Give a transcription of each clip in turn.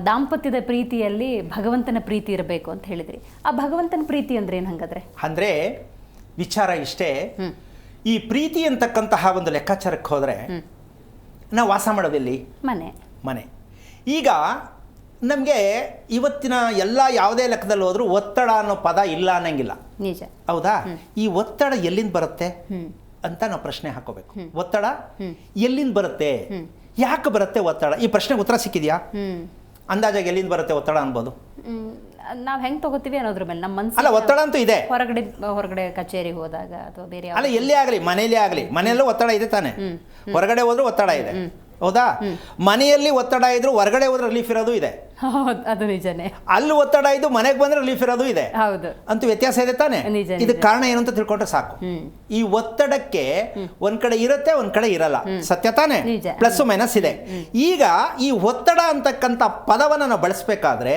ದಾಂಪತ್ಯದ ಪ್ರೀತಿಯಲ್ಲಿ ಭಗವಂತನ ಪ್ರೀತಿ ಇರಬೇಕು ಅಂತ ಹೇಳಿದ್ರಿ. ಆ ಭಗವಂತನ ಪ್ರೀತಿ ಅಂದ್ರೆ ಏನು ಹಂಗಾದ್ರೆ? ಅಂದರೆ ವಿಚಾರ ಇಷ್ಟೇ, ಈ ಪ್ರೀತಿ ಅಂತಕ್ಕಂತಹ ಒಂದು ಲೆಕ್ಕಾಚಾರಕ್ಕೆ ಹೋದರೆ ನಾವು ವಾಸ ಮಾಡೋದಿಲ್ಲಿ ಮನೆ. ಈಗ ನಮಗೆ ಇವತ್ತಿನ ಎಲ್ಲ ಯಾವುದೇ ಲೆಕ್ಕದಲ್ಲಿ ಹೋದ್ರೂ ಒತ್ತಡ ಅನ್ನೋ ಪದ ಇಲ್ಲ ಅನ್ನಂಗಿಲ್ಲ. ನಿಜ. ಹೌದಾ? ಈ ಒತ್ತಡ ಎಲ್ಲಿಂದ ಬರುತ್ತೆ ಅಂತ ನಾವು ಪ್ರಶ್ನೆ ಹಾಕೋಬೇಕು. ಒತ್ತಡ ಎಲ್ಲಿಂದ ಬರುತ್ತೆ, ಯಾಕೆ ಬರುತ್ತೆ ಒತ್ತಡ? ಈ ಪ್ರಶ್ನೆಗೆ ಉತ್ತರ ಸಿಕ್ಕಿದ್ಯಾ? ಅಂದಾಜಾಗಿ ಎಲ್ಲಿಂದ ಬರುತ್ತೆ ಒತ್ತಡ ಅನ್ಬೋದು? ನಾವು ಹೆಂಗೆ ತಗೋತೀವಿ ಅನ್ನೋದ್ರ ಮೇಲೆ ನಮ್ಮ ಮನಸ್ಸು. ಅಲ್ಲ, ಒತ್ತಡ ಅಂತೂ ಇದೆ. ಹೊರಗಡೆ ಕಚೇರಿಗೆ ಹೋದಾಗ ಅಥವಾ ಬೇರೆ ಅಲ್ಲ, ಎಲ್ಲೇ ಆಗಲಿ, ಮನೆಯಲ್ಲೇ ಆಗಲಿ, ಮನೆಯಲ್ಲೂ ಒತ್ತಡ ಇದೆ ತಾನೆ. ಹೊರಗಡೆ ಹೋದ್ರೂ ಒತ್ತಡ ಇದೆ. ಹೌದಾ? ಮನೆಯಲ್ಲಿ ಒತ್ತಡ ಇದ್ರು ಹೊರಗಡೆ ಹೋದ್ರೆ ರಿಲೀಫ್ ಇರೋದು ಇದೆ. ಅದು ನಿಜನೇ. ಅಲ್ಲಿ ಒತ್ತಡ ಇದ್ದು ಮನೆಗೆ ಬಂದ್ರೆ ರಿಲೀಫ್ ಇರೋದು ಇದೆ. ಹೌದು, ಅಂತೂ ವ್ಯತ್ಯಾಸ ಇದೆ ತಾನೆ. ಇದಕ್ಕೆ ಕಾರಣ ಏನು ಅಂತ ತಿಳ್ಕೊಂಡ್ರೆ ಸಾಕು. ಈ ಒತ್ತಡಕ್ಕೆ ಒಂದ್ ಕಡೆ ಇರುತ್ತೆ, ಒಂದ್ ಕಡೆ ಇರಲ್ಲ. ಸತ್ಯ ತಾನೆ? ಪ್ಲಸ್ ಮೈನಸ್ ಇದೆ. ಈಗ ಈ ಒತ್ತಡ ಅಂತಕ್ಕಂಥ ಪದವನ್ನ ನಾವು ಬಳಸಬೇಕಾದ್ರೆ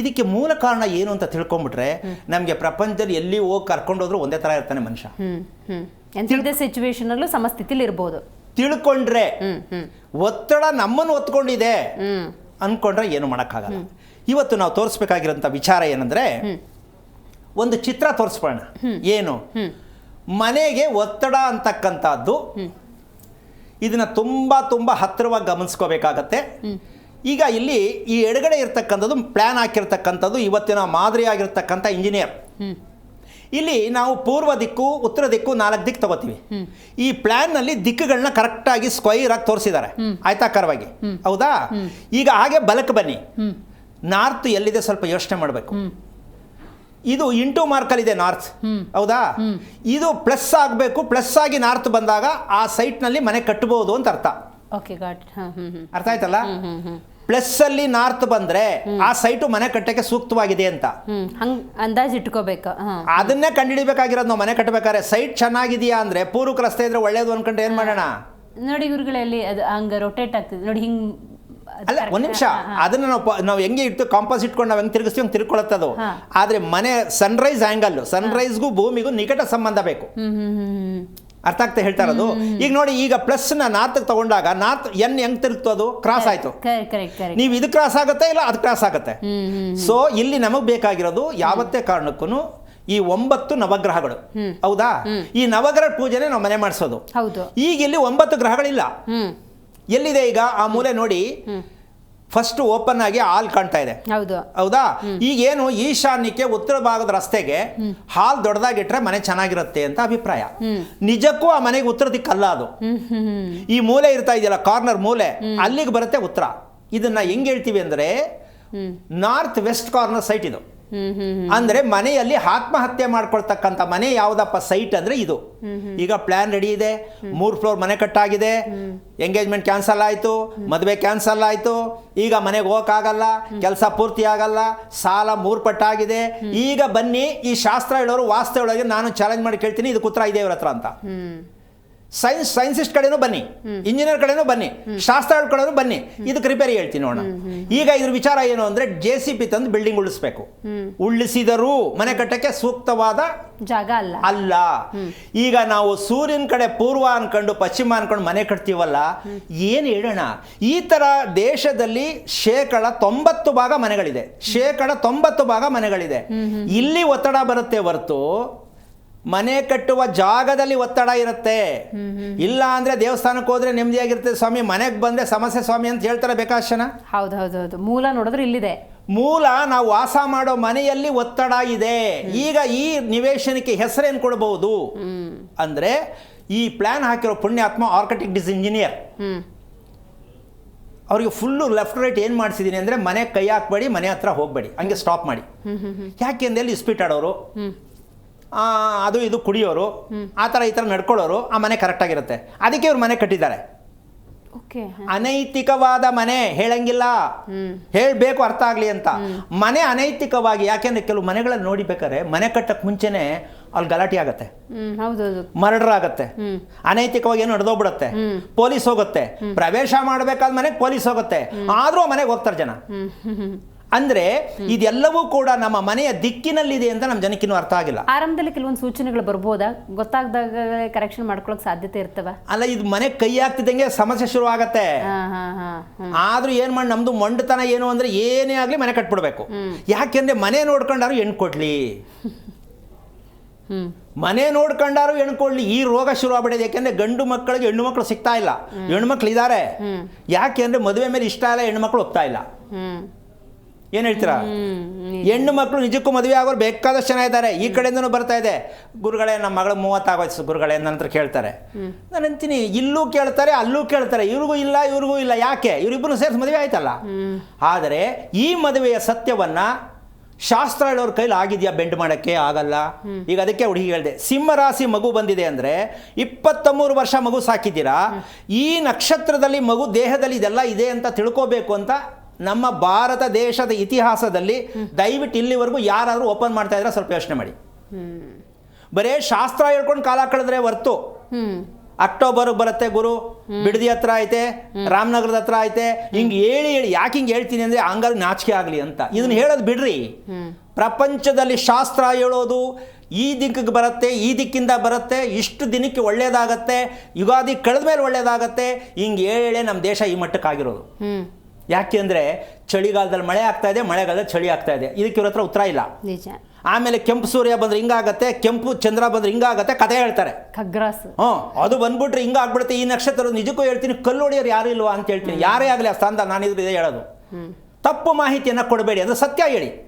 ಇದಕ್ಕೆ ಮೂಲ ಕಾರಣ ಏನು ಅಂತ ತಿಳ್ಕೊಂಡ್ಬಿಟ್ರೆ ನಮ್ಗೆ ಪ್ರಪಂಚದಲ್ಲಿ ಎಲ್ಲಿ ಹೋಗಿ ಕರ್ಕೊಂಡು ಹೋದ್ರು ಒಂದೇ ತರ ಇರ್ತಾನೆ ಮನುಷ್ಯ. ಎಂತಿದ್ದ ಸಿಚುವೇಶನ್ ಅಲ್ಲೂ ಸಮಸ್ಥಿತಿಲಿ ಇರ್ಬೋದು. ತಿಳ್ಕೊಂಡ್ರೆ ಒತ್ತಡ ನಮ್ಮನ್ನು ಒತ್ಕೊಂಡಿದೆ ಅನ್ಕೊಂಡ್ರೆ ಏನು ಮಾಡೋಕ್ಕಾಗಲ್ಲ. ಇವತ್ತು ನಾವು ತೋರಿಸ್ಬೇಕಾಗಿರೋಂಥ ವಿಚಾರ ಏನಂದ್ರೆ, ಒಂದು ಚಿತ್ರ ತೋರಿಸ್ಬೋಣ. ಏನು? ಮನೆಗೆ ಒತ್ತಡ ಅಂತಕ್ಕಂಥದ್ದು ಇದನ್ನ ತುಂಬಾ ತುಂಬಾ ಹತ್ತಿರವಾಗಿ ಗಮನಿಸ್ಕೋಬೇಕಾಗತ್ತೆ. ಈಗ ಇಲ್ಲಿ ಈ ಎಡಗಡೆ ಇರ್ತಕ್ಕಂಥದ್ದು ಪ್ಲಾನ್ ಹಾಕಿರ್ತಕ್ಕಂಥದ್ದು ಇವತ್ತಿನ ಮಾದರಿಯಾಗಿರ್ತಕ್ಕಂಥ ಇಂಜಿನಿಯರ್. ಇಲ್ಲಿ ನಾವು ಪೂರ್ವ ದಿಕ್ಕು, ಉತ್ತರ ದಿಕ್ಕು, 4 ದಿಕ್ಕು ತಗೋತೀವಿ. ಈ ಪ್ಲಾನ್ನಲ್ಲಿ ದಿಕ್ಕುಗಳನ್ನ ಕರೆಕ್ಟಾಗಿ ಸ್ಕ್ವೈರ್ ಆಗಿ ತೋರಿಸಿದ್ದಾರೆ, ಆಯ್ತಾಕರವಾಗಿ. ಹೌದಾ? ಈಗ ಹಾಗೆ ಬಲಕ್ಕೆ ಬನ್ನಿ. ನಾರ್ತ್ ಎಲ್ಲಿದೆ ಸ್ವಲ್ಪ ಯೋಚನೆ ಮಾಡಬೇಕು. ಇದು ಇಂಟು ಮಾರ್ಕಲ್ಲಿದೆ ನಾರ್ತ್. ಹೌದಾ? ಇದು ಪ್ಲಸ್ ಆಗಬೇಕು. ಪ್ಲಸ್ ಆಗಿ ನಾರ್ತ್ ಬಂದಾಗ ಆ ಸೈಟ್ನಲ್ಲಿ ಮನೆ ಕಟ್ಟಬಹುದು ಅಂತ ಅರ್ಥ. ಅರ್ಥ ಆಯ್ತಲ್ಲ? ಪ್ಲಸ್ ಅಲ್ಲಿ ನಾರ್ತ್ ಬಂದ್ರೆ ಆ ಸೈಟು ಮನೆ ಕಟ್ಟಕ್ಕೆ ಸೂಕ್ತವಾಗಿದೆ ಅಂತ ಅಂದಾಜು ಇಟ್ಕೋಬೇಕು. ಅದನ್ನೇ ಕಂಡುಹಿಡಿಬೇಕಾಗಿರೋದು ನಾವು. ಮನೆ ಕಟ್ಟಬೇಕಾದ್ರೆ ಸೈಟ್ ಚೆನ್ನಾಗಿದೆಯಾ ಅಂದ್ರೆ ಪೂರ್ವಕ್ಕೆ ರಸ್ತೆ ಇದ್ರೆ ಒಳ್ಳೇದು ಅನ್ಕೊಂಡ್ರೆ ಏನ್ ಮಾಡೋಣ? ನೋಡಿ ಗುರುಗಳಲ್ಲಿ ಅದು ಹಂಗ ರೊಟೇಟ್ ಆಗ್ತದೆ ನೋಡಿ, ಹಿಂಗ್. ಅಲ್ಲ, ಒಂದ್ ನಿಮಿಷ, ಅದನ್ನ ನಾವು ಹೆಂಗೆ ಇಟ್ಟು ಕಾಂಪಾಸ್ ಇಟ್ಕೊಂಡು ನಾವು ಹೆಂಗೆ ತಿರುಗಿಸ್ತೀವಿ ಹಂಗೆ ತಿರ್ಕೊಳ್ಳುತ್ತದು. ಆದ್ರೆ ಮನೆ ಸನ್ರೈಸ್ ಆಂಗಲ್, ಸನ್ರೈಸ್ಗೂ ಭೂಮಿಗೂ ನಿಕಟ ಸಂಬಂಧ ಬೇಕು. ಅರ್ಥ ಆಗ್ತಾ ಹೇಳ್ತಾ ಇರೋದು? ಈಗ ನೋಡಿ, ಈಗ ಪ್ಲಸ್ ನ ನಾರ್ತ್ ತಗೊಂಡಾಗ ನಾರ್ತ್ ಎನ್ ಹೆಂಗ್ ತಿರುಗ್ತು? ಅದು ಕ್ರಾಸ್ ಆಯ್ತು. ನೀವು ಇದು ಕ್ರಾಸ್ ಆಗುತ್ತೆ, ಇಲ್ಲ ಅದು ಕ್ರಾಸ್ ಆಗುತ್ತೆ. ಸೊ ಇಲ್ಲಿ ನಮಗ್ ಬೇಕಾಗಿರೋದು ಯಾವತ್ತೇ ಕಾರಣಕ್ಕೂ ಈ 9 ನವಗ್ರಹಗಳು. ಹೌದಾ? ಈ ನವಗ್ರಹ ಪೂಜೆನೆ ನಾವು ಮನೆ ಮಾಡಿಸೋದು. ಈಗ ಇಲ್ಲಿ 9 ಗ್ರಹಗಳಿಲ್ಲ. ಎಲ್ಲಿದೆ ಈಗ ಆ ಮೂಲೆ ನೋಡಿ, ಫಸ್ಟ್ ಓಪನ್ ಆಗಿ ಹಾಲ್ ಕಾಣ್ತಾ ಇದೆ. ಹೌದಾ? ಈಗ ಏನು ಈಶಾನ್ಯಕ್ಕೆ ಉತ್ತರ ಭಾಗದ ರಸ್ತೆಗೆ ಹಾಲ್ ದೊಡ್ಡದಾಗಿಟ್ರೆ ಮನೆ ಚೆನ್ನಾಗಿರುತ್ತೆ ಅಂತ ಅಭಿಪ್ರಾಯ. ನಿಜಕ್ಕೂ ಆ ಮನೆಗೆ ಉತ್ತರ ದಿಕ್ಕಲ್ಲ ಅದು. ಈ ಮೂಲೆ ಇರ್ತಾ ಇದೆಯಲ್ಲ, ಕಾರ್ನರ್ ಮೂಲೆ, ಅಲ್ಲಿಗೆ ಬರುತ್ತೆ ಉತ್ತರ. ಇದನ್ನ ಹೆಂಗ್ ಹೇಳ್ತೀವಿ ಅಂದ್ರೆ ನಾರ್ತ್ ವೆಸ್ಟ್ ಕಾರ್ನರ್ ಸೈಟ್ ಇದು. ಅಂದ್ರೆ ಮನೆಯಲ್ಲಿ ಆತ್ಮಹತ್ಯೆ ಮಾಡ್ಕೊಳ್ತಕ್ಕಂಥ ಮನೆ ಯಾವ್ದಪ್ಪ ಸೈಟ್ ಅಂದ್ರೆ ಇದು. ಈಗ ಪ್ಲಾನ್ ರೆಡಿ ಇದೆ, 3 ಫ್ಲೋರ್ ಮನೆ ಕಟ್ಟಾಗಿದೆ, ಎಂಗೇಜ್ಮೆಂಟ್ ಕ್ಯಾನ್ಸಲ್ ಆಯ್ತು, ಮದುವೆ ಕ್ಯಾನ್ಸಲ್ ಆಯ್ತು, ಈಗ ಮನೆಗೆ ಹೋಗಕ್ಕಾಗಲ್ಲ, ಕೆಲಸ ಪೂರ್ತಿ ಆಗಲ್ಲ, ಸಾಲ 3 ಪಟ್ಟಾಗಿದೆ. ಈಗ ಬನ್ನಿ, ಈ ಶಾಸ್ತ್ರ ಹೇಳೋರು ವಾಸ್ತು ಹೇಳೋರಿಗೆ ನಾನು ಚಾಲೆಂಜ್ ಮಾಡಿ ಕೇಳ್ತೀನಿ, ಇದಕ್ಕೆ ಉತ್ತರ ಇದೆ ಇವ್ರ ಹತ್ರ ಅಂತ. ಸೈನ್ಸಿಸ್ಟ್ ಕಡೆನೂ ಬನ್ನಿ, ಇಂಜಿನಿಯರ್ ಕಡೆನೂ ಬನ್ನಿ, ಶಾಸ್ತ್ರ ಕಡೆನೂ ಬನ್ನಿ, ಇದಕ್ಕೆ ರಿಪೇರಿ ಹೇಳ್ತೀನಿ ನೋಡೋಣ. ಈಗ ಇದ್ರ ವಿಚಾರ ಏನು ಅಂದ್ರೆ JCB ತಂದು ಬಿಲ್ಡಿಂಗ್ ಉಳಿಸ್ಬೇಕು. ಉಳಿಸಿದರೂ ಮನೆ ಕಟ್ಟಕ್ಕೆ ಸೂಕ್ತವಾದ ಜಾಗ ಅಲ್ಲ. ಈಗ ನಾವು ಸೂರ್ಯನ ಕಡೆ ಪೂರ್ವ ಅನ್ಕೊಂಡು ಪಶ್ಚಿಮ ಅನ್ಕೊಂಡು ಮನೆ ಕಟ್ತೀವಲ್ಲ, ಏನ್ ಹೇಳೋಣ? ಈ ತರ ದೇಶದಲ್ಲಿ 90% ಮನೆಗಳಿದೆ. 90% ಮನೆಗಳಿದೆ. ಇಲ್ಲಿ ಒತ್ತಡ ಬರುತ್ತೆ ಹೊರತು ಮನೆ ಕಟ್ಟುವ ಜಾಗದಲ್ಲಿ ಒತ್ತಡ ಇರುತ್ತೆ. ಇಲ್ಲ ಅಂದ್ರೆ ದೇವಸ್ಥಾನಕ್ಕೆ ಹೋದ್ರೆ ನೆಮ್ಮದಿಯಾಗಿರುತ್ತೆ ಸ್ವಾಮಿ, ಮನೆಗೆ ಬಂದ್ರೆ ಸಮಸ್ಯೆ ಸ್ವಾಮಿ ಅಂತ ಹೇಳ್ತಾರೆ ಬೇಕಾಶನ. ಹೌದು, ಮೂಲ ನೋಡಿದ್ರೆ ಇಲ್ಲಿದೆ. ಮೂಲ ನಾವು ವಾಸ ಮಾಡೋ ಮನೆಯಲ್ಲಿ ಒತ್ತಡ ಇದೆ. ಈಗ ಈ ನಿವೇಶನಕ್ಕೆ ಹೆಸರೇನು ಕೊಡಬಹುದು ಅಂದ್ರೆ, ಈ ಪ್ಲಾನ್ ಹಾಕಿರೋ ಪುಣ್ಯಾತ್ಮ ಆರ್ಕಿಟೆಕ್ಟ್ ಇಸ್ ಇಂಜಿನಿಯರ್. ಅವ್ರಿಗೆ ಫುಲ್ಲು ಲೆಫ್ಟ್ ರೈಟ್ ಏನು ಮಾಡಿಸಿದ್ದೀನಿ ಅಂದರೆ, ಮನೆ ಕೈ ಹಾಕ್ಬೇಡಿ, ಮನೆ ಹತ್ರ ಹೋಗಬೇಡಿ, ಹಂಗೆ ಸ್ಟಾಪ್ ಮಾಡಿ. ಯಾಕೆಂದ್ರೆ ಅಲ್ಲಿ ಇಸ್ಪೀಟ್ ಆಡೋರು, ಅದು ಇದು ಕುಡಿಯೋರು, ಆ ಥರ ಈ ಥರ ನಡ್ಕೊಳ್ಳೋರು, ಆ ಮನೆ ಕರೆಕ್ಟಾಗಿರುತ್ತೆ. ಅದಕ್ಕೆ ಇವ್ರು ಮನೆ ಕಟ್ಟಿದ್ದಾರೆ. ಅನೈತಿಕವಾದ ಮನೆ ಹೇಳಂಗಿಲ್ಲ, ಹೇಳಬೇಕು ಅರ್ಥ ಆಗಲಿ ಅಂತ. ಮನೆ ಅನೈತಿಕವಾಗಿ, ಯಾಕೆಂದ್ರೆ ಕೆಲವು ಮನೆಗಳಲ್ಲಿ ನೋಡಿಬೇಕಾದ್ರೆ ಮನೆ ಕಟ್ಟಕ್ಕೆ ಮುಂಚೆನೆ ಅಲ್ಲಿ ಗಲಾಟೆ ಆಗತ್ತೆ, ಮರ್ಡರ್ ಆಗತ್ತೆ, ಅನೈತಿಕವಾಗಿ ಏನು ನಡೆದೋಗ್ಬಿಡತ್ತೆ, ಪೊಲೀಸ್ ಹೋಗುತ್ತೆ, ಪ್ರವೇಶ ಮಾಡಬೇಕಾದ ಮನೆಗೆ ಪೊಲೀಸ್ ಹೋಗುತ್ತೆ, ಆದ್ರೂ ಮನೆಗೆ ಹೋಗ್ತಾರೆ ಜನ. ಅಂದ್ರೆ ಇದೆಲ್ಲವೂ ಕೂಡ ನಮ್ಮ ಮನೆಯ ದಿಕ್ಕಿನಲ್ಲಿದೆ ಅಂತ ನಮ್ಮ ಜನಕ್ಕಿನ್ನೂ ಅರ್ಥ ಆಗಿಲ್ಲ. ಆರಂಭದಲ್ಲಿ ಕೆಲವೊಂದು ಸೂಚನೆಗಳು ಬರ್ಬೋದಾ, ಗೊತ್ತಾಗದಾಗ ಕರೆಕ್ಷನ್ ಮಾಡ್ಕೊಳಕ್ ಸಾಧ್ಯತೆ ಇರ್ತವ? ಅಲ್ಲ, ಇದು ಮನೆ ಕೈ ಹಾಕ್ತಿದ್ದಂಗೆ ಸಮಸ್ಯೆ ಶುರು ಆಗತ್ತೆ. ಆದ್ರೂ ಏನ್ ಮಾಡಿ ನಮ್ದು ಮೊಂಡತನ ಏನು ಅಂದ್ರೆ ಏನೇ ಆಗ್ಲಿ ಮನೆ ಕಟ್ಬಿಡ್ಬೇಕು. ಯಾಕೆಂದ್ರೆ ಮನೆ ನೋಡ್ಕೊಂಡಾರು ಹೆಣ್ಣು ಕೊಡ್ಲಿ, ಮನೆ ನೋಡ್ಕೊಂಡಾರು ಹೆಣ್ಣು ಕೊಡ್ಲಿ, ಈ ರೋಗ ಶುರು ಆಗ್ಬಿಟ್ಟಿದೆ. ಯಾಕೆಂದ್ರೆ ಗಂಡು ಮಕ್ಕಳಿಗೆ ಹೆಣ್ಣು ಮಕ್ಕಳು ಸಿಗ್ತಾ ಇಲ್ಲ, ಹೆಣ್ಣು ಮಕ್ಳು ಇದ್ದಾರೆ. ಯಾಕೆ ಅಂದ್ರೆ ಮದುವೆ ಮೇಲೆ ಇಷ್ಟ ಇಲ್ಲ, ಹೆಣ್ಣು ಮಕ್ಕಳು ಒಪ್ತಾ ಇಲ್ಲ. ಏನ್ ಹೇಳ್ತೀರಾ? ಹೆಣ್ಣು ಮಕ್ಕಳು ನಿಜಕ್ಕೂ ಮದುವೆ ಆಗೋರು ಬೇಕಾದಷ್ಟು ಜನ ಇದ್ದಾರೆ. ಈ ಕಡೆಯಿಂದನೂ ಬರ್ತಾ ಇದೆ, ಗುರುಗಳೇ ನಮ್ಮ ಮಗಳು 30 ಆಗೋಯ್ತು ಗುರುಗಳೇ ನಂತರ ಕೇಳ್ತಾರೆ. ನಾನು ಅಂತೀನಿ, ಇಲ್ಲೂ ಕೇಳ್ತಾರೆ ಅಲ್ಲೂ ಕೇಳ್ತಾರೆ, ಇವ್ರಿಗೂ ಇಲ್ಲ. ಯಾಕೆ? ಇವರಿಬ್ಬರು ಸೇರಿಸಿ ಮದುವೆ ಆಯ್ತಲ್ಲ. ಆದರೆ ಈ ಮದುವೆಯ ಸತ್ಯವನ್ನ ಶಾಸ್ತ್ರ ಹೇಳೋರ ಕೈಲಿ ಆಗಿದೆಯಾ ಬೆಂಡ್ ಮಾಡೋಕ್ಕೆ? ಆಗಲ್ಲ. ಈಗ ಅದಕ್ಕೆ ಹುಡುಗಿ ಹೇಳಿದೆ, ಸಿಂಹರಾಶಿ ಮಗು ಬಂದಿದೆ ಅಂದರೆ 23 ವರ್ಷ ಮಗು ಸಾಕಿದ್ದೀರಾ, ಈ ನಕ್ಷತ್ರದಲ್ಲಿ ಮಗು ದೇಹದಲ್ಲಿ ಇದೆಲ್ಲ ಇದೆ ಅಂತ ತಿಳ್ಕೋಬೇಕು ಅಂತ ನಮ್ಮ ಭಾರತ ದೇಶದ ಇತಿಹಾಸದಲ್ಲಿ ದಯವಿಟ್ಟು ಇಲ್ಲಿವರೆಗೂ ಯಾರಾದರೂ ಓಪನ್ ಮಾಡ್ತಾ ಇದ್ರೆ ಸ್ವಲ್ಪ ಯೋಚನೆ ಮಾಡಿ. ಬರೇ ಶಾಸ್ತ್ರ ಹೇಳ್ಕೊಂಡು ಕಾಲ ಕಳೆದ್ರೆ ಹೊರ್ತು, ಅಕ್ಟೋಬರ್ಗೆ ಬರುತ್ತೆ ಗುರು, ಬಿಡದಿ ಹತ್ರ ಐತೆ, ರಾಮನಗರದ ಹತ್ರ ಐತೆ, ಹಿಂಗೆ ಹೇಳಿ ಯಾಕೆ ಹಿಂಗೆ ಹೇಳ್ತೀನಿ ಅಂದರೆ ಹಂಗಾದ್ರೆ ನಾಚಿಕೆ ಆಗಲಿ ಅಂತ. ಇದನ್ನ ಹೇಳೋದು ಬಿಡ್ರಿ. ಪ್ರಪಂಚದಲ್ಲಿ ಶಾಸ್ತ್ರ ಹೇಳೋದು ಈ ದಿಕ್ಕಿಗೆ ಬರುತ್ತೆ, ಈ ದಿಕ್ಕಿಂದ ಬರುತ್ತೆ, ಇಷ್ಟು ದಿನಕ್ಕೆ ಒಳ್ಳೇದಾಗತ್ತೆ, ಯುಗಾದಿ ಕಳೆದ ಮೇಲೆ ಒಳ್ಳೇದಾಗತ್ತೆ, ಹಿಂಗೆ ಹೇಳೇ ನಮ್ಮ ದೇಶ ಈ ಮಟ್ಟಕ್ಕಾಗಿರೋದು. ಯಾಕೆ ಅಂದರೆ ಚಳಿಗಾಲದಲ್ಲಿ ಮಳೆ ಆಗ್ತಾ ಇದೆ, ಮಳೆಗಾಲದಲ್ಲಿ ಚಳಿ ಆಗ್ತಾ ಇದೆ. ಇದಕ್ಕೆ ಇವ್ರ ಹತ್ರ ಉತ್ತರ ಇಲ್ಲ. ನಿಜ. ಆಮೇಲೆ ಕೆಂಪು ಸೂರ್ಯ ಬಂದ್ರೆ ಹಿಂಗಾಗತ್ತೆ, ಕೆಂಪು ಚಂದ್ರ ಬಂದ್ರೆ ಹಿಂಗಾಗತ್ತೆ, ಕಥೆ ಹೇಳ್ತಾರೆ. ಖಗ್ರಾಸ್ ಅದು ಬಂದ್ಬಿಟ್ರೆ ಹಿಂಗಾಗ್ಬಿಡುತ್ತೆ. ಈ ನಕ್ಷತ್ರ ನಿಜಕ್ಕೂ ಹೇಳ್ತೀನಿ, ಕಲ್ಲು ಹೊಡೆಯೋರು ಯಾರು ಇಲ್ವಾ ಅಂತ ಹೇಳ್ತೀನಿ. ಯಾರೇ ಆಗಲಿ ಆ ಸ್ಥಾನದ ನಾನಿದ್ರು ಇದೇ ಹೇಳೋದು. ತಪ್ಪು ಮಾಹಿತಿಯನ್ನು ಕೊಡಬೇಡಿ, ಅದು ಸತ್ಯ ಹೇಳಿ.